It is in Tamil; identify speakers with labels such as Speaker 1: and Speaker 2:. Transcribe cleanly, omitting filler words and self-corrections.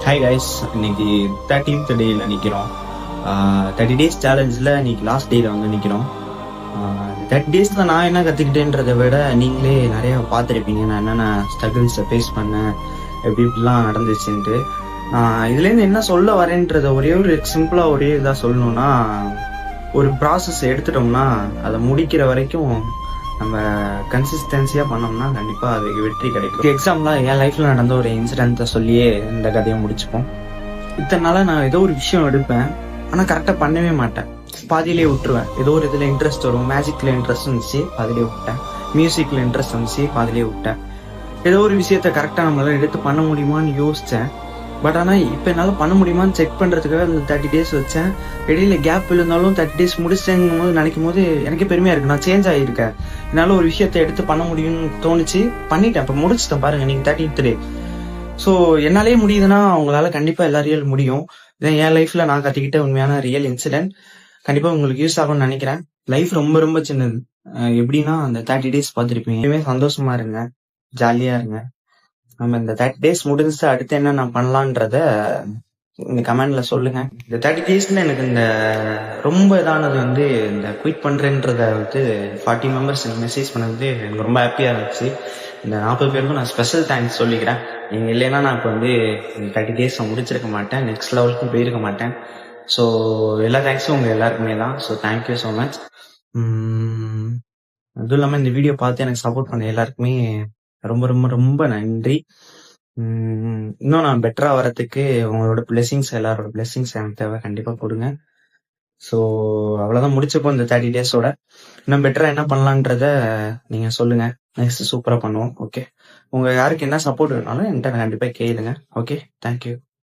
Speaker 1: ஹாய் கைஸ், இன்னைக்கு 13th டேயில் நிற்கிறோம். 30 டேஸ் சேலஞ்சில் இன்னைக்கு லாஸ்ட் டேயில் வந்து நிற்கிறோம். 30 டேஸில் நான் என்ன கற்றுக்கிட்டேன்றதை விட நீங்களே நிறையா பார்த்துருப்பீங்க. நான் என்னென்ன ஸ்ட்ரகிள்ஸை ஃபேஸ் பண்ணேன், எப்படி இப்படிலாம் நடந்துச்சுன்ட்டு. இதுலேருந்து என்ன சொல்ல வரேன்றதை ஒரே ஒரு சிம்பிளாக ஒரே இதாக சொல்லணும்னா, ஒரு ப்ராசஸ் எடுத்துட்டோம்னா அதை முடிக்கிற வரைக்கும் நம்ம கன்சிஸ்டன்சியாக பண்ணோம்னா கண்டிப்பாக அதுக்கு வெற்றி கிடைக்கும். எக்ஸாம்பிளாக என் லைஃப்பில் நடந்த ஒரு இன்சிடென்ட்டை சொல்லியே இந்த கதையை முடிச்சுப்போம். இத்தனை நாளாக நான் ஏதோ ஒரு விஷயம் எடுப்பேன், ஆனால் கரெக்டாக பண்ணவே மாட்டேன். பாதியிலே விட்டுருவேன். ஏதோ ஒரு இதில் இன்ட்ரெஸ்ட் வரும், மேஜிக்கில் இன்ட்ரெஸ்ட் வந்துச்சு, பாதியிலே விட்டேன். மியூசிக்கில் இன்ட்ரெஸ்ட் வந்துச்சு, பாதியிலே விட்டேன். ஏதோ ஒரு விஷயத்த கரெக்டாக நம்மளால எடுத்து பண்ண முடியுமான்னு யோசித்தேன். பட் ஆனால் இப்போ என்னால் பண்ண முடியுமான்னு செக் பண்ணுறதுக்காக அந்த 30 டேஸ் வச்சேன். இடையில கேப் இருந்தாலும் 30 டேஸ் முடிச்சேங்கும் போது நினைக்கும் போது எனக்கே பெருமையாக இருக்குது. நான் சேஞ்ச் ஆகியிருக்கேன். என்னால் ஒரு விஷயத்தை எடுத்து பண்ண முடியும்னு தோணுச்சு, பண்ணிட்டேன். இப்போ முடிச்சுட்டேன் பாருங்கள், நீங்கள் 30th டே. ஸோ என்னாலே முடியுதுன்னா அவங்களால கண்டிப்பாக எல்லாரையும் முடியும். இதான் என் லைஃப்பில் நான் கற்றுக்கிட்ட உண்மையான ரியல் இன்சிடென்ட். கண்டிப்பாக உங்களுக்கு யூஸ் ஆகும்னு நினைக்கிறேன். லைஃப் ரொம்ப ரொம்ப சின்னது. எப்படின்னா அந்த 30 டேஸ் பார்த்துருப்பீங்க. எப்பயுமே சந்தோஷமா இருங்க, ஜாலியாக இருங்க. நம்ம இந்த 30 டேஸ் முடிஞ்சு அடுத்து என்ன நான் பண்ணலான்றத இந்த கமெண்ட்ல சொல்லுங்க. இந்த 30 டேஸ்ல எனக்கு இந்த ரொம்ப இதானது வந்து இந்த குயிட் பண்றேன்றத வந்து 40 மெம்பர்ஸ் எனக்கு மெசேஜ் பண்ணது எனக்கு ரொம்ப ஹாப்பியா இருந்துச்சு. இந்த 40 பேருக்கும் நான் ஸ்பெஷல் தேங்க்ஸ் சொல்லிக்கிறேன். நீங்க இல்லைன்னா நான் இப்போ வந்து 30 டேஸ் முடிச்சிருக்க மாட்டேன், நெக்ஸ்ட் லெவலுக்கும் போயிருக்க மாட்டேன். ஸோ எல்லா தேங்க்ஸும் உங்க எல்லாருக்குமே தான். So thank you so much. அதுவும் இல்லாமல் இந்த வீடியோ பார்த்து எனக்கு சப்போர்ட் பண்ண எல்லாருக்குமே ரொம்ப ரொம்ப ரொம்ப நன்றி. இன்னும் நான் பெட்டரா வரத்துக்கு உங்களோட பிளெஸிங்ஸ், எல்லாரோட பிளெஸிங்ஸ் எனக்கு தேவை. கண்டிப்பா கொடுங்க. ஸோ அவ்வளோதான், முடிச்சப்போ இந்த 30 டேஸோட இன்னும் பெட்டரா என்ன பண்ணலான்றத நீங்க சொல்லுங்க. நெக்ஸ்ட் சூப்பரா பண்ணுவோம். ஓகே, உங்க யாருக்கு என்ன சப்போர்ட் வேணாலும் என்கிட்ட கண்டிப்பா கேளுங்க. Okay, thank you.